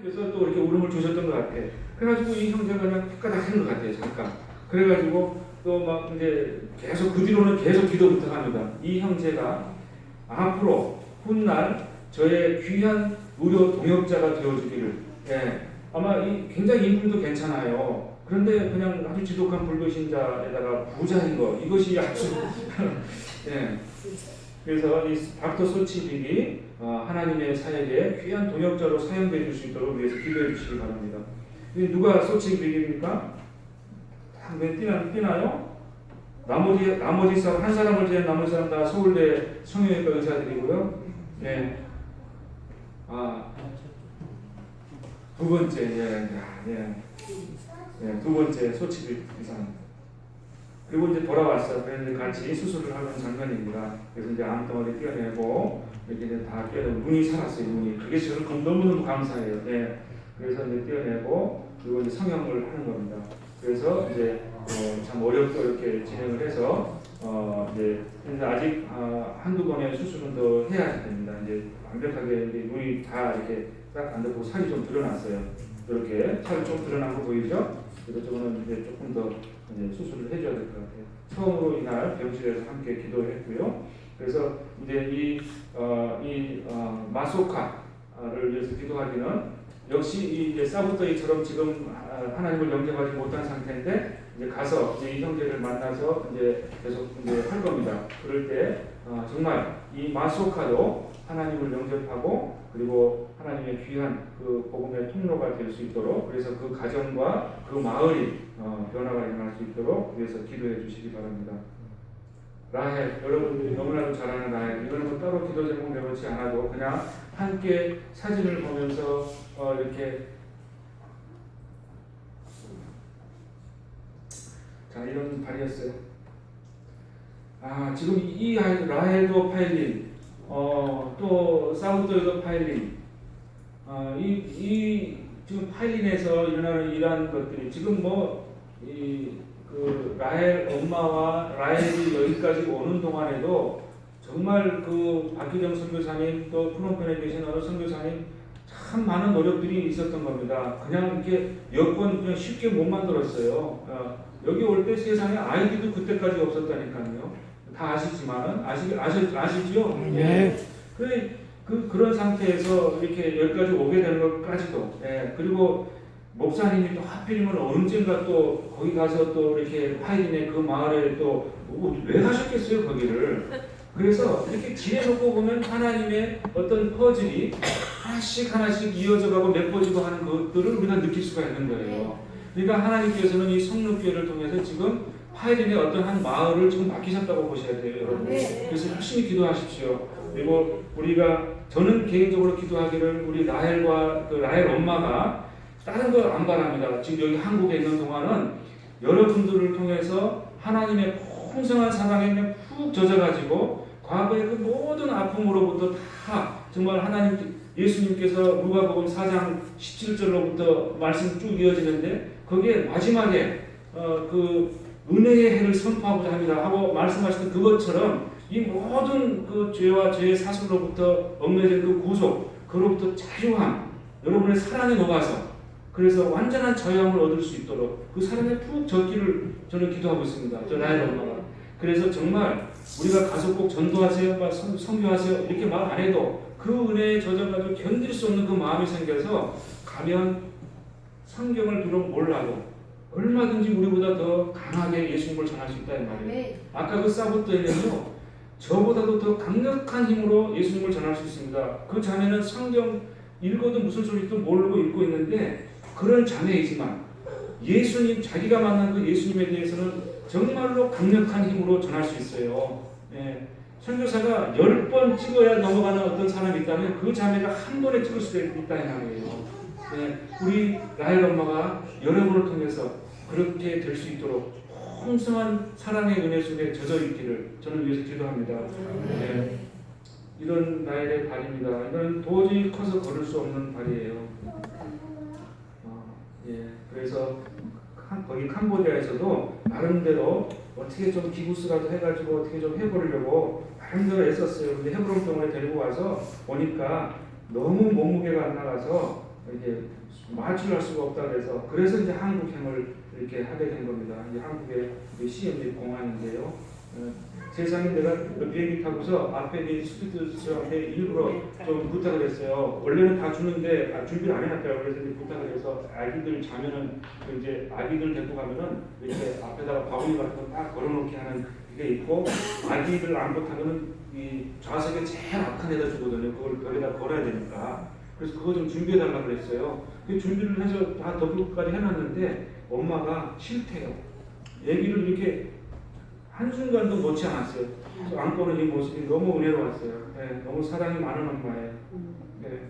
그래서 또 이렇게 울음을 주셨던 것 같아. 그래가지고 이 형제가 그냥 삐까닥 하는 것 같아요, 잠깐. 그래가지고 또 막 이제 계속 그 뒤로는 계속 기도부터 합니다. 이 형제가 앞으로 훗날 저의 귀한 무료 동역자가 되어주기를. 예. 아마 굉장히 인품도 괜찮아요. 그런데 그냥 아주 지독한 불교신자에다가 부자인 거, 이것이 아주 예. 그래서 이 닥터 소치빅이 하나님의 사역에 귀한 동역자로 사용되어 줄 수 있도록 위해서 기도해 주시기 바랍니다. 누가 소치빅입니까? 다 뛰나요? 나머지 사람, 한 사람을 제한 나머지 사람 다 서울대 성형외과 의사들이고요. 네. 두 번째, 두 번째 소치빅 의사입니다. 그리고 이제 돌아왔어요. 그래서 같이 수술을 하는 장면입니다. 그래서 이제 암덩어리 떼어내고 이렇게 이제 다 떼어내고 눈이 살았어요. 눈이. 그게 저는 너무너무 감사해요. 네. 그래서 이제 떼어내고 그리고 이제 성형을 하는 겁니다. 그래서 이제 참 어렵게 이렇게 진행을 해서 이제 아직 한두 번의 수술은 더 해야 됩니다. 이제 완벽하게 이제 눈이 다 이렇게 딱 안 되고 살이 좀 드러났어요. 이렇게 살이 좀 드러난 거 보이죠? 그래서 저거는 이제 조금 더 이제 수술을 해줘야 될 것 같아요. 처음으로 이날 병실에서 함께 기도했고요. 그래서 이제 마소카를 위해서 기도하기는 역시 이제 사부토이처럼 지금 하나님을 영접하지 못한 상태인데 이제 가서 이제 이 형제를 만나서 이제 계속 이제 할 겁니다. 그럴 때 정말 이 마소카도 하나님을 영접하고 그리고 하나님의 귀한 그 복음의 통로가 될 수 있도록 그래서 그 가정과 그 마을이 변화가 일어날 수 있도록 위해서 기도해 주시기 바랍니다. 라헬, 여러분들이 너무나도 잘 아는 라헬, 이거는 뭐 따로 기도 제목 내놓지 않아도 그냥 함께 사진을 보면서 이렇게 자 이런 발이었어요. 지금 이 라헬도 파일린, 또 사우도에도 파일린, 이 지금 파일린에서 일어나는 이러한 것들이 지금 그 라헬 엄마와 라헬이 여기까지 오는 동안에도 정말 그 박기정 선교사님 또 프놈펜에 계신 어느 선교사님 참 많은 노력들이 있었던 겁니다. 그냥 이렇게 여권 그냥 쉽게 못 만들었어요. 여기 올 때 세상에 아이디도 그때까지 없었다니까요. 다 아시지만은 아시죠? 네. 그런 상태에서 이렇게 여기까지 오게 되는 것까지도 그리고 목사님이 또 하필이면 언젠가 또 거기 가서 또 이렇게 파이린의 그 마을에 또 왜 가셨겠어요 거기를. 그래서 이렇게 지내놓고 보면 하나님의 어떤 퍼즐이 하나씩 이어져가고 맺어지고 하는 것들을 우리가 느낄 수가 있는 거예요. 그러니까 하나님께서는 이 성육교회를 통해서 지금 파이린의 어떤 한 마을을 지금 맡기셨다고 보셔야 돼요, 여러분. 그래서 열심히 기도하십시오. 그리고 저는 개인적으로 기도하기를 우리 라헬과 그 라헬 엄마가 다른 걸 안 바랍니다. 지금 여기 한국에 있는 동안은 여러분들을 통해서 하나님의 풍성한 사랑에 그냥 푹 젖어가지고 과거의 그 모든 아픔으로부터 다 정말 예수님께서 누가복음 4장 17절로부터 말씀 쭉 이어지는데 거기에 마지막에 그 은혜의 해를 선포하고자 합니다 하고 말씀하시던 그것처럼 이 모든 그 죄와 죄의 사슬로부터 얽매진 그 구속 그로부터 자유함 여러분의 사랑에 녹아서 그래서 완전한 자유함을 얻을 수 있도록 그 사랑에 푹 젖기를 저는 기도하고 있습니다. 저 나의 엄마가. 그래서 정말 우리가 가서 꼭 전도하세요, 선교하세요 이렇게 말 안 해도 그 은혜에 젖어가지고 견딜 수 없는 그 마음이 생겨서 가면 성경을 비록 몰라도 얼마든지 우리보다 더 강하게 예수님을 전할 수 있다 이 말이에요. 아까 그 사부토에는요 저보다도 더 강력한 힘으로 예수님을 전할 수 있습니다. 그 자매는 성경 읽어도 무슨 소리도 모르고 읽고 있는데 그런 자매이지만 예수님 자기가 만난 그 예수님에 대해서는 정말로 강력한 힘으로 전할 수 있어요. 선교사가 10번 찍어야 넘어가는 어떤 사람이 있다면 그 자매가 한 번에 찍을 수 있다 이 말이에요. 우리 라헬 엄마가 여러분을 통해서 그렇게 될 수 있도록 풍성한 사랑의 은혜 속에 젖어 있기를 저는 위해서 기도합니다. 이런 라헬의 발입니다. 이건 도저히 커서 걸을 수 없는 발이에요. 그래서 거기 캄보디아에서도 나름대로 어떻게 좀 기부스라도 해가지고 어떻게 좀 해보려고 나름대로 애썼어요. 근데 헤브론 병원에 데리고 와서 보니까 너무 몸무게가 안 나가서 이렇게 마주할 수가 없다 그래서 이제 한국행을 이렇게 하게 된 겁니다. 이제 한국의 CMB 공항인데요. 세상에 내가 비행기 타고서 앞에 스튜디오한테 일부러 좀 부탁을 했어요. 원래는 다 주는데 준비를 안 해놨다고 그래서 이제 부탁을 해서 아기들 자면은 이제 아기들 데리고 가면은 이렇게 앞에다가 바구니 같은 거 딱 걸어놓게 하는 게 있고 아기들 안고 타면은 이 좌석에 제일 앞칸 에다 주거든요. 그걸 벽에다 걸어야 되니까. 그래서 그거 좀 준비해달라고 그랬어요. 그 준비를 해서 다 더블까지 해놨는데 엄마가 싫대요. 얘기를 이렇게 한순간도 놓지 않았어요. 그래서 안고는 이 모습이 너무 은혜로웠어요. 네, 너무 사랑이 많은 엄마예요. 네.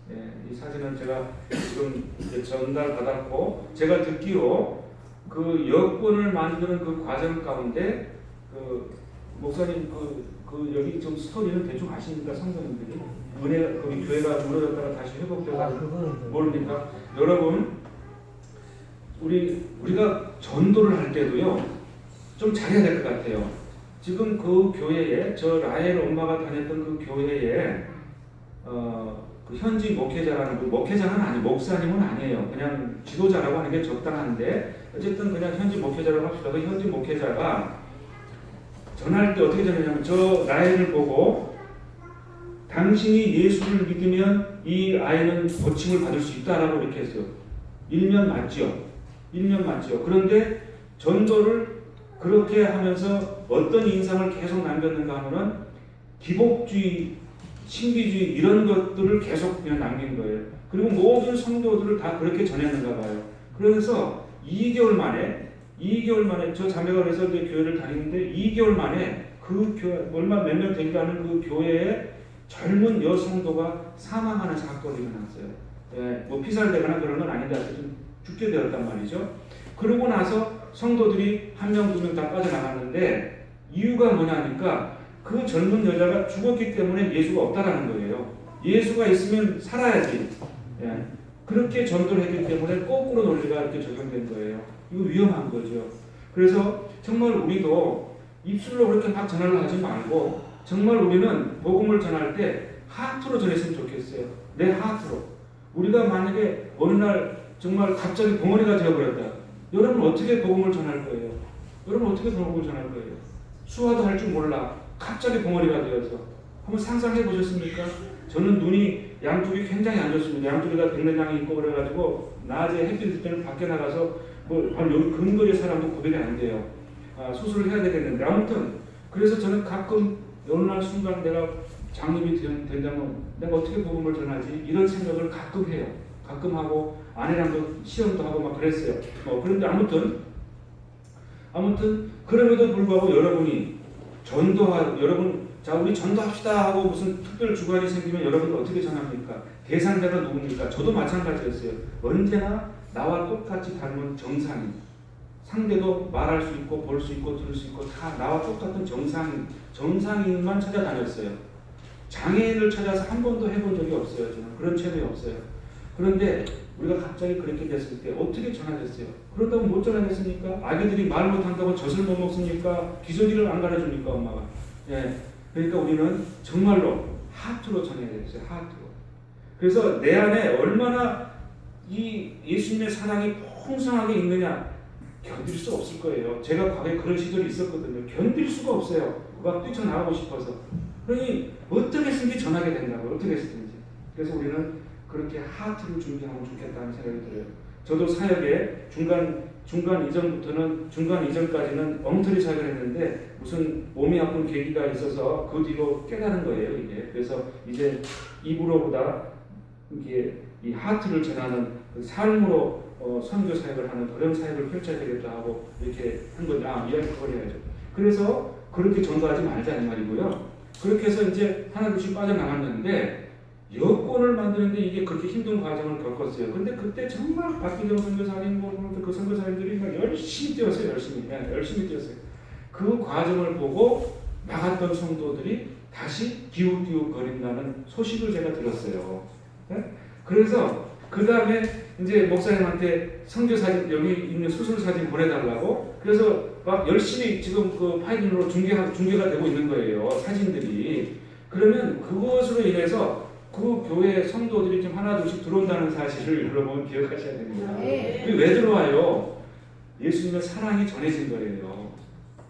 네, 이 사진은 제가 지금 전달받았고 제가 듣기로 그 여권을 만드는 그 과정 가운데 그 목사님 그 여기 좀 스토리는 대충 아십니까? 성도님들이 은혜 거기 교회가 무너졌다가 다시 회복되고 모르니까 여러분 우리가 전도를 할 때도요 좀 잘해야 될 것 같아요. 지금 그 교회에 저 라헬 엄마가 다녔던 그 교회에 그 현지 목회자라는 그 목회자는 아니에요. 목사님은 아니에요. 그냥 지도자라고 하는 게 적당한데 어쨌든 그냥 현지 목회자라고 합시다. 그 현지 목회자가 전할 때 어떻게 전했냐면 저 라헬을 보고 당신이 예수를 믿으면 이 아이는 고침을 받을 수 있다라고 이렇게 했어요. 일면 맞죠. 그런데 전도를 그렇게 하면서 어떤 인상을 계속 남겼는가 하면은 기복주의, 신비주의 이런 것들을 계속 그냥 남긴 거예요. 그리고 모든 성도들을 다 그렇게 전했는가 봐요. 그래서 2개월 만에 저 자매가 그래서 이제 교회를 다니는데 2개월 만에 그 교회 얼마 몇 명 되지 않은 그 교회에 젊은 여성도가 사망하는 사건이 일어났어요. 예, 뭐 피살되거나 그런 건 아닌데 하여튼 죽게 되었단 말이죠. 그러고 나서 성도들이 한 명, 두 명 다 빠져나갔는데 이유가 뭐냐니까 그 젊은 여자가 죽었기 때문에 예수가 없다라는 거예요. 예수가 있으면 살아야지. 예. 그렇게 전도를 했기 때문에 거꾸로 논리가 이렇게 적용된 거예요. 이거 위험한 거죠. 그래서 정말 우리도 입술로 그렇게 막 전하려 하지 말고 정말 우리는 복음을 전할 때 하트로 전했으면 좋겠어요. 내 하트로. 우리가 만약에 어느 날 정말 갑자기 벙어리가 되어버렸다. 여러분 어떻게 복음을 전할 거예요? 수화도 할 줄 몰라. 갑자기 벙어리가 되어서. 한번 상상해 보셨습니까? 저는 눈이 양쪽이 굉장히 안 좋습니다. 양쪽에다 백내장이 있고 그래가지고 낮에 햇빛 들 때는 밖에 나가서 뭐 바로 여기 근거리 사람도 구별이 안 돼요. 수술을 해야 되겠는데 아무튼 그래서 저는 가끔 어느 날 순간 내가 장님이 된다면 내가 어떻게 복음을 전하지? 이런 생각을 가끔 해요. 가끔 하고 아내랑도 시험도 하고 막 그랬어요. 그런데 아무튼 그럼에도 불구하고 여러분이 여러분 자 우리 전도합시다 하고 무슨 특별 주관이 생기면 여러분 어떻게 전합니까? 대상자가 누굽니까? 저도 마찬가지였어요. 언제나 나와 똑같이 닮은 정상인. 상대도 말할 수 있고 볼 수 있고 들을 수 있고 다 나와 똑같은 정상인만 찾아다녔어요. 장애인을 찾아서 한 번도 해본 적이 없어요. 저는 그런 체험이 없어요. 그런데 우리가 갑자기 그렇게 됐을 때 어떻게 전하겠어요? 그런다고 못 전하겠습니까? 아기들이 말 못한다고 젖을 못 먹습니까? 기저귀를 안 갈아줍니까 엄마가? 예. 그러니까 우리는 정말로 하트로 전해야 되겠어요. 하트로. 그래서 내 안에 얼마나 이 예수님의 사랑이 풍성하게 있느냐 견딜 수 없을 거예요. 제가 과거에 그런 시절이 있었거든요. 견딜 수가 없어요. 막 뛰쳐나가고 싶어서. 그러니 어떻게 해서든지 전하게 된다고요. 어떻게 해서든지. 그래서 우리는 그렇게 하트를 준비하면 좋겠다는 생각이 들어요. 저도 사역에 중간 이전까지는 엉터리 사역을 했는데 무슨 몸이 아픈 계기가 있어서 그 뒤로 깨달은 거예요. 이게. 그래서 이제 입으로보다 이게 이 하트를 전하는 그 삶으로 선교 사역을 하는 그런 사역을 펼쳐야 되겠다 하고 이렇게 한 건데 이야기 그걸 해야죠. 그래서 그렇게 전도하지 말자 이 말이고요. 그렇게 해서 이제 하나둘씩 빠져나갔는데 여권을 만드는데 이게 그렇게 힘든 과정을 겪었어요. 근데 그때 정말 박기정 선교사님 그 선교사님들이 막 열심히 뛰었어요. 열심히 뛰었어요. 그 과정을 보고 나갔던 성도들이 다시 기웃기웃 거린다는 소식을 제가 들었어요. 네? 그래서 그 다음에 이제 목사님한테 선교사진 여기 있는 수술사진 보내달라고 그래서 막 열심히 지금 그 파일로 중계가 되고 있는 거예요. 사진들이. 그러면 그것으로 인해서 그 교회 성도들이 좀 하나둘씩 들어온다는 사실을 여러분 기억하셔야 됩니다. 왜 들어와요? 예수님의 사랑이 전해진 거예요.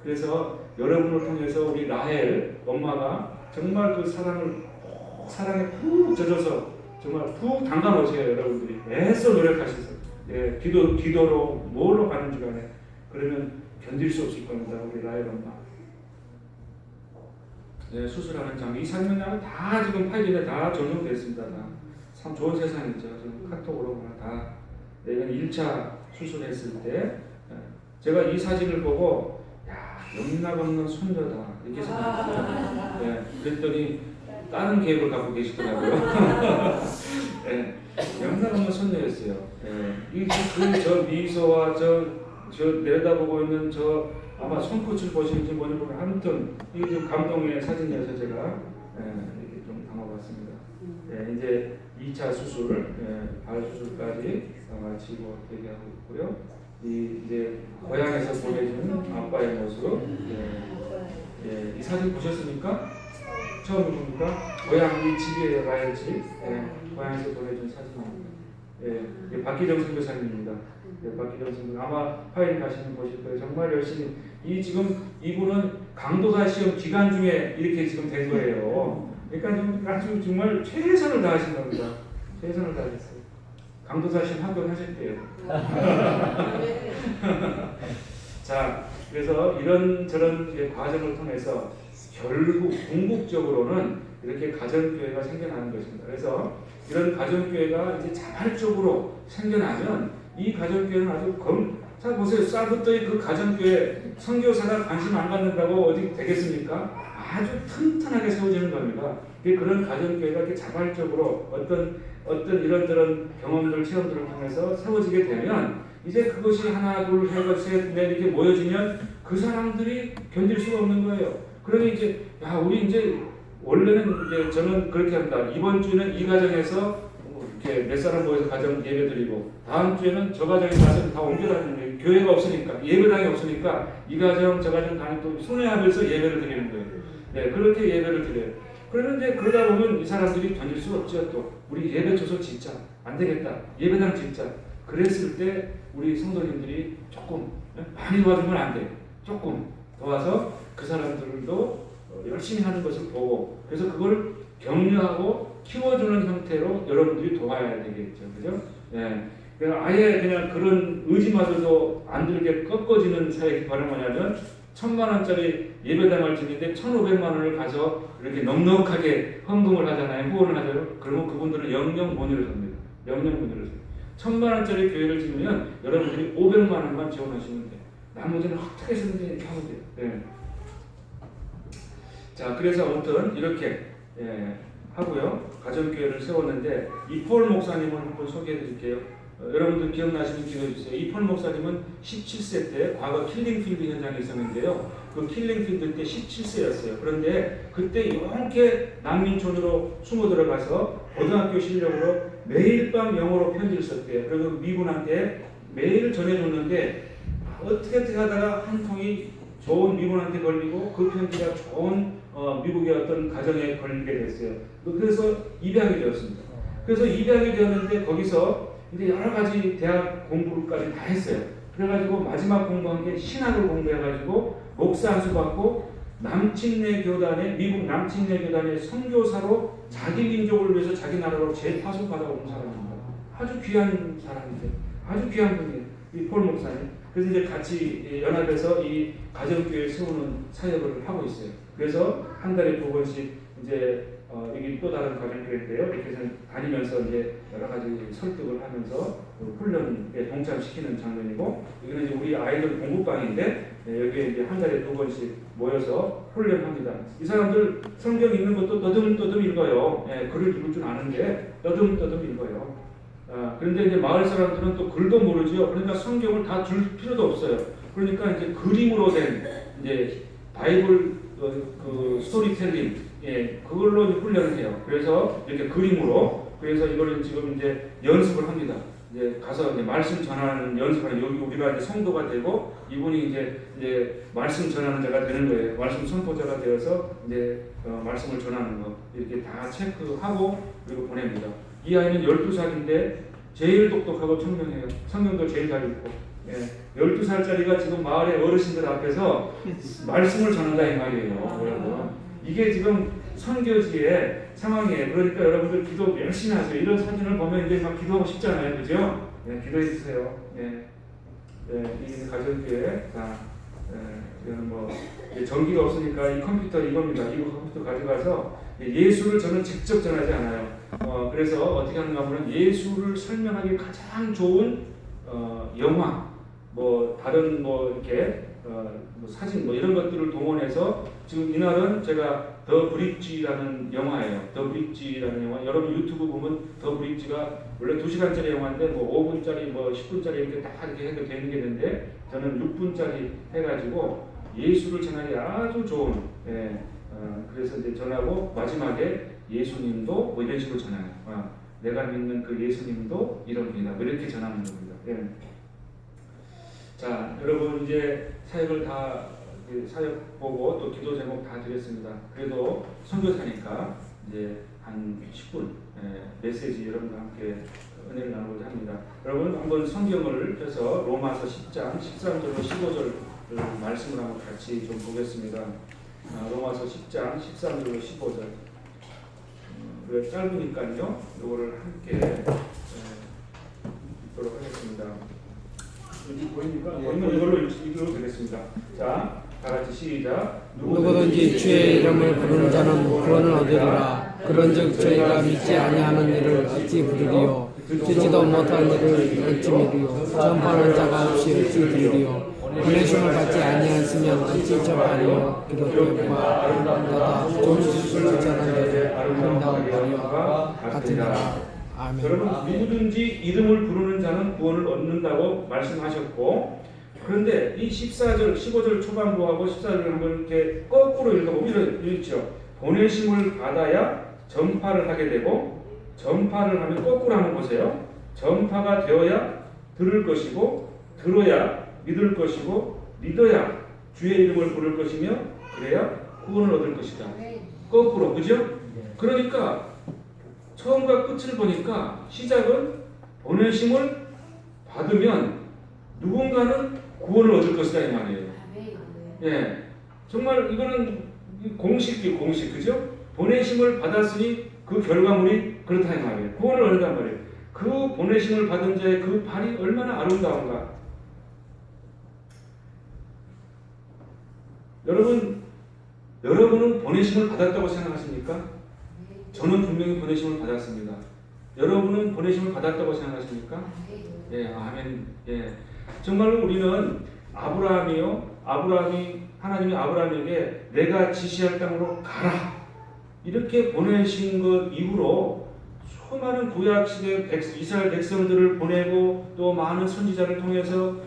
그래서 여러분을 통해서 우리 라헬 엄마가 정말 그 사랑에 푹 젖어서 정말 푹 담가 놓으세요. 여러분들이 애써 노력하셔서 기도로 뭘로 가는 줄 안에 그러면 견딜 수 없을 겁니다. 우리 라헬 엄마. 수술하는 장면 이 장면하고 다 지금 파일에 다 전송됐습니다. 참 좋은 세상이죠. 지금 카톡으로 다 내가 1차 수술했을 때 제가 이 사진을 보고 야 영락 없는 손녀다 이렇게 생각했어요. 그랬더니 다른 계획을 갖고 계시더라고요. 영락 없는 손녀였어요. 저 미소와 저 내려다보고 있는 저 아마 손끝을 보시는지 뭔지 모르겠는데 아무튼 이게 좀 감동의 사진이어서 제가 이렇게 좀 담아봤습니다. 이제 2차 수술, 발 수술까지 마치고 얘기하고 있고요. 이제 고향에서 보내준 아빠의 모습. 이 사진 보셨습니까? 처음 봅니까? 고향 이 집이에요, 라헬 집. 고향에서 보내준 사진입니다. 박기정 선교사님입니다. 박기정 선교 아마 파일 가시면 보실 거예요. 정말 열심히 지금 이분은 강도사 시험 기간 중에 이렇게 지금 된 거예요. 그러니까 아주 정말 최선을 다하신 겁니다. 최선을 다하셨어요. 강도사 시험 합격하셨대요. 자, 그래서 이런저런 과정을 통해서 결국 궁극적으로는 이렇게 가정교회가 생겨나는 것입니다. 그래서 이런 가정교회가 이제 자발적으로 생겨나면 이 가정교회는 아주 자 보세요. 쌀부터의 그 가정교회 선교사가 관심 안 갖는다고 어디 되겠습니까? 아주 튼튼하게 세워지는 겁니다. 그런 가정교회가 이렇게 자발적으로 어떤 이런저런 경험들, 체험들을 통해서 세워지게 되면 이제 그것이 하나, 둘, 셋, 넷 이렇게 모여지면 그 사람들이 견딜 수가 없는 거예요. 그러니 이제 우리 이제 원래는 이제 저는 그렇게 합니다. 이번 주는 이 가정에서 이렇게 몇 사람 모여서 가정 예배 드리고 다음 주에는 저 가정에 가서 다 옮겨다니는 거예요. 교회가 없으니까 예배당이 없으니까 이 가정 저 가정 다니 또 순회하면서 예배를 드리는 거예요. 그렇게 예배를 드려요. 그런데 그러다 보면 이 사람들이 견딜 수 없죠. 또 우리 예배 줘서 진짜 안 되겠다. 예배당 진짜 그랬을 때 우리 성도님들이 조금 많이 도와주면 안 돼. 조금 도와서 그 사람들도 열심히 하는 것을 보고 그래서 그걸 격려하고 키워주는 형태로 여러분들이 도와야 되겠죠. 그죠? 아예 그냥 그런 의지마저도 안 들게 꺾어지는 사회의 바람이 뭐냐면 1,000만원짜리 예배당을 짓는데 1,500만원을 가서 이렇게 넉넉하게 헌금을 하잖아요. 후원을 하잖아요. 그러면 그분들은 영영 문의를 합니다. 영영 문의를 해요. 1,000만원짜리 교회를 짓으면 여러분들이 500만원만 지원하시면 돼요. 나머지는 어떻게 해서든지 이렇게 하면 돼요. 자, 그래서 아무튼 이렇게 하고요. 가정교회를 세웠는데 이 폴 목사님을 한번 소개해 드릴게요. 여러분들 기억나시면 기억해 주세요. 이 폴 목사님은 17세 때 과거 킬링필드 현장에 있었는데요. 그 킬링필드 때 17세였어요. 그런데 그때 이렇게 난민촌으로 숨어 들어가서 고등학교 실력으로 매일 밤 영어로 편지를 썼대요. 그리고 미군한테 매일 전해줬는데 어떻게 하다가 한 통이 좋은 미군한테 걸리고 그 편지가 좋은 미국의 어떤 가정에 걸리게 됐어요. 그래서 입양이 되었습니다. 그래서 입양이 되었는데 거기서 이제 여러 가지 대학 공부까지 다 했어요. 그래가지고 마지막 공부한 게 신학을 공부해가지고 목사 안수 받고 남침내 교단의 미국 남침내 교단의 선교사로 자기 민족을 위해서 자기 나라로 재파송 받아온 사람입니다. 아주 귀한 사람이세요. 아주 귀한 분이에요. 이 폴 목사님. 그래서 이제 같이 연합해서 이 가정교회 세우는 사역을 하고 있어요. 그래서 한 달에 2번씩 이제 여기 또 다른 가정교회인데요. 이렇게 해서 다니면서 이제 여러 가지 설득을 하면서 훈련에 동참시키는 장면이고, 여기는 이제 우리 아이들 공부방인데 여기에 이제 한 달에 2번씩 모여서 훈련합니다. 이 사람들 성경 읽는 것도 떠듬떠듬 읽어요. 글을 읽을 줄 아는데 떠듬떠듬 읽어요. 그런데 이제 마을 사람들은 또 글도 모르죠. 그러니까 성경을 다 줄 필요도 없어요. 그러니까 이제 그림으로 된 이제 바이블 그 스토리텔링, 그걸로 훈련을 해요. 그래서 이렇게 그림으로 그래서 이거를 지금 이제 연습을 합니다. 이제 가서 이제 말씀 전하는 연습하는 여기 우리가 이제 성도가 되고 이분이 이제 말씀 전하는 자가 되는 거예요. 말씀 선포자가 되어서 이제 말씀을 전하는 거 이렇게 다 체크하고 그리고 보냅니다. 이 아이는 12살인데 제일 똑똑하고 청명해요. 성경도 제일 잘 읽고. 예, 12살짜리가 지금 마을의 어르신들 앞에서 말씀을 전한다 이 말이에요. 여러분. 이게 지금 선교지의 상황이에요. 그러니까 여러분들 기도 열심히 하세요. 이런 사진을 보면 이제 막 기도하고 싶잖아요. 그죠? 예, 기도해 주세요. 예. 이 가정교회, 이거는 뭐, 전기가 없으니까 이 컴퓨터 이겁니다. 이 컴퓨터 가져가서 예수를 저는 직접 전하지 않아요. 그래서 어떻게 하는가 하면 예수를 설명하기 가장 좋은 영화, 뭐 다른 뭐 이렇게 뭐 사진 뭐 이런 것들을 동원해서 지금 이날은 제가 더 브릿지라는 영화예요. 더 브릿지라는 영화. 여러분 유튜브 보면 더 브릿지가 원래 2시간짜리 영화인데 뭐 5분짜리 뭐 10분짜리 이렇게 딱 이렇게 해도 되는 게 있는데 저는 6분짜리 해가지고 예수를 전하기 아주 좋은 그래서 이제 전하고 마지막에 예수님도 뭐 이런 식으로 전해요. 내가 믿는 그 예수님도 이럽니다. 뭐 이렇게 전하는 겁니다. 예. 자, 여러분 이제 사역을 다 사역 보고 또 기도 제목 다 드렸습니다. 그래도 선교사니까 이제 한 10분 메시지 여러분과 함께 은혜를 나누고자 합니다. 여러분 한번 성경을 펴서 로마서 10장 13절로 15절 말씀을 한번 같이 좀 보겠습니다. 로마서 10장 13절로 15절. 짧으니까요. 이거를 함께 읽도록 하겠습니다. 여기 보입니까? 보이면 이걸로 읽어도 되겠습니다. 자, 다 같이 시작. 누구든지 주의 이름을 부르는 자는 구원을 얻으리라. 그런즉 저희가 믿지 아니하는 일을 어찌 부르리요? 듣지도 못한 일을 어찌 믿으리요? 전파하는 자가 없이 어찌 들으리요? 보내심을 받지 아니하였으면 어찌 전파리요? 기독교와 아름다다 좋은 소식을 전하는 자들 아름다운 말이와 같으리라. 아멘. 여러분 누구든지 이름을 부르는 자는 구원을 얻는다고 말씀하셨고, 그런데 이 14절, 15절 초반부하고 14절을 한번 이렇게 거꾸로 읽어보면 이렇죠. 보내심을 받아야 전파를 하게 되고, 전파를 하면 거꾸로 한번 보세요. 전파가 되어야 들을 것이고, 들어야 믿을 것이고, 믿어야 주의 이름을 부를 것이며, 그래야 구원을 얻을 것이다. 거꾸로, 그죠? 그러니까 처음과 끝을 보니까 시작은 보내심을 받으면 누군가는 구원을 얻을 것이다 이 말이에요. 예, 정말 이거는 공식, 그죠? 보내심을 받았으니 그 결과물이 그렇다 이 말이에요. 구원을 얻는단 말이에요. 그 보내심을 받은 자의 그 발이 얼마나 아름다운가. 여러분은 보내심을 받았다고 생각하십니까? 저는 분명히 보내심을 받았습니다. 여러분은 보내심을 받았다고 생각하십니까? 예, 아멘. 예, 정말로 우리는 하나님이 아브라함에게 내가 지시할 땅으로 가라 이렇게 보내신 것 이후로 수많은 구약 시대 이스라엘 백성들을 보내고 또 많은 선지자를 통해서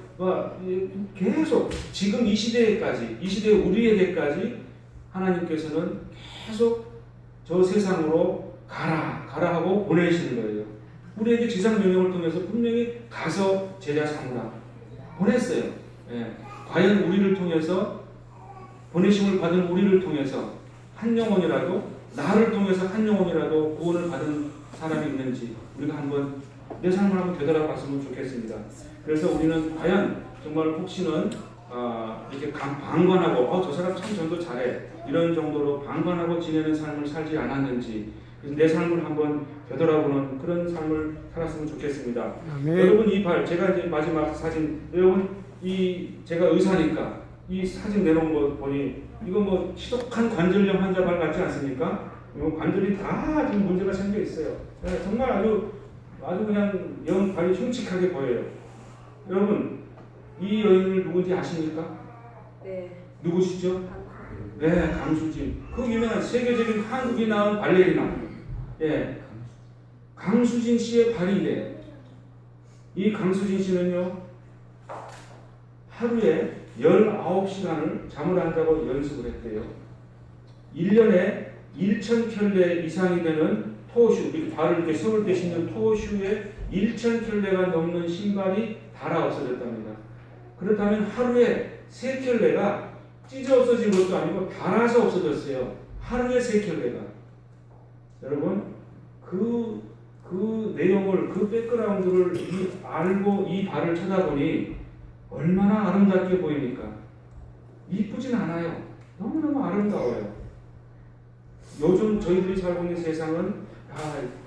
계속 지금 이 시대에까지, 이 시대 우리에게까지 하나님께서는 계속 저 세상으로 가라 하고 보내시는 거예요. 우리에게 지상 명령을 통해서 분명히 가서 제자 삼으라 보냈어요. 예. 과연 우리를 통해서, 보내심을 받은 우리를 통해서 한 영혼이라도, 나를 통해서 한 영혼이라도 구원을 받은 사람이 있는지 우리가 한번 내 삶을 한번 되돌아봤으면 좋겠습니다. 그래서 우리는 과연 정말 혹시는 이렇게 방관하고 저 사람 참 전도 잘해 이런 정도로 방관하고 지내는 삶을 살지 않았는지, 그래서 내 삶을 한번 되돌아보는 그런 삶을 살았으면 좋겠습니다. 아멘. 여러분 이 발, 제가 이제 마지막 사진, 여러분 제가 의사니까 이 사진 내놓은 거 보니 이거 뭐 시독한 관절염 환자 발 같지 않습니까? 이거 관절이 다 지금 문제가 생겨 있어요. 정말 아주 그냥 영 발이 흉측하게 보여요. 여러분 이 여인을 누군지 아십니까? 네. 누구시죠? 네, 강수진. 그 유명한 세계적인 한국이 낳은 발레리나. 예, 강수진 씨의 발이래. 이 강수진 씨는요, 하루에 19시간을 잠을 안 자고 연습을 했대요. 1년에 1,000켤레 이상이 되는 토슈, 이렇게 발을 이렇게 세울 때 신는 토슈에 1,000켤레가 넘는 신발이 닳아 없어졌답니다. 그렇다면 하루에 3켤레가 찢어 없어진 것도 아니고 닳아서 없어졌어요. 하루에 3켤레가. 여러분, 그 내용을, 그 백그라운드를 알고 이 발을 쳐다보니 얼마나 아름답게 보입니까? 이쁘진 않아요. 너무너무 아름다워요. 요즘 저희들이 살고 있는 세상은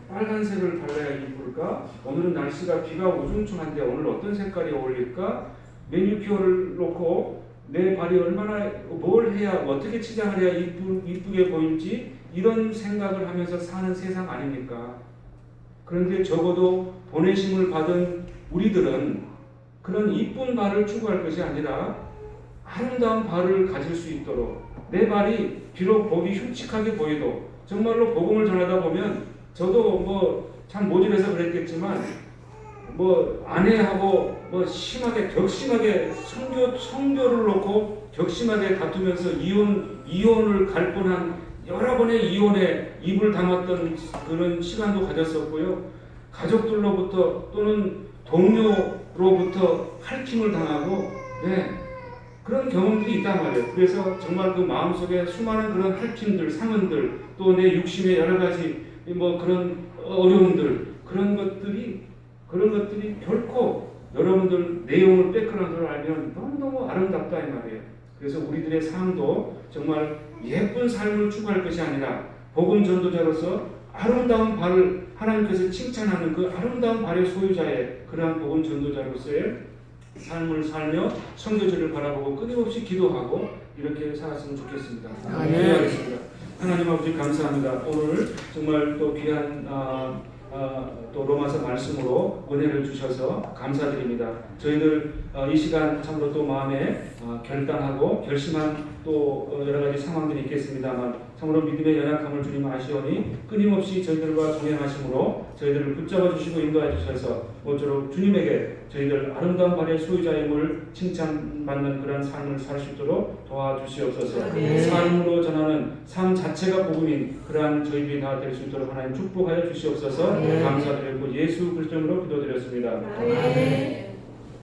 빨간색을 발라야 이쁠까? 오늘은 날씨가 비가 우중충한데 오늘 어떤 색깔이 어울릴까? 매니큐어를 놓고 내 발이 얼마나 뭘 해야 어떻게 치장을 해야 이쁘게 보일지 이런 생각을 하면서 사는 세상 아닙니까? 그런데 적어도 보내심을 받은 우리들은 그런 이쁜 발을 추구할 것이 아니라 아름다운 발을 가질 수 있도록 내 발이 비록 보기 흉측하게 보여도 정말로 복음을 전하다 보면 저도 뭐 참 모질해서 그랬겠지만 뭐 아내하고 뭐 심하게 격심하게 성교를 놓고 격심하게 다투면서 이혼을 갈 뻔한 여러 번의 이혼에 입을 담았던 그런 시간도 가졌었고요. 가족들로부터 또는 동료로부터 할킹을 당하고 그런 경험들이 있단 말이에요. 그래서 정말 그 마음속에 수많은 그런 할킹들, 상흔들, 또 내 육신의 여러 가지 뭐 그런 어려움들, 그런 것들이 결코 여러분들 내용을 백그라운드를 알면 너무너무 아름답다 이 말이에요. 그래서 우리들의 삶도 정말 예쁜 삶을 추구할 것이 아니라 복음 전도자로서 아름다운 발을 하나님께서 칭찬하는 그 아름다운 발의 소유자의 그러한 복음 전도자로서의 삶을 살며 선교지를 바라보고 끊임없이 기도하고 이렇게 살았으면 좋겠습니다. 기도하겠습니다. 하나님 아버지 감사합니다. 오늘 정말 또 귀한 또 로마서 말씀으로 은혜를 주셔서 감사드립니다. 저희들 이 시간 참으로 또 마음에 결단하고 결심한 또 여러 가지 상황들이 있겠습니다만 참으로 믿음의 연약함을 주님 아시오니 끊임없이 저희들과 동행하심으로 저희들을 붙잡아 주시고 인도해 주셔서 모쪼록 주님에게 저희들 아름다운 발의 소유자임을 칭찬받는 그런 삶을 살 수 있도록 도와주시옵소서. 삶으로 전하는 삶 자체가 복음인 그러한 저희들이 다 될 수 있도록 하나님 축복하여 주시옵소서. 감사드리고 예수 그리스도로 기도드렸습니다.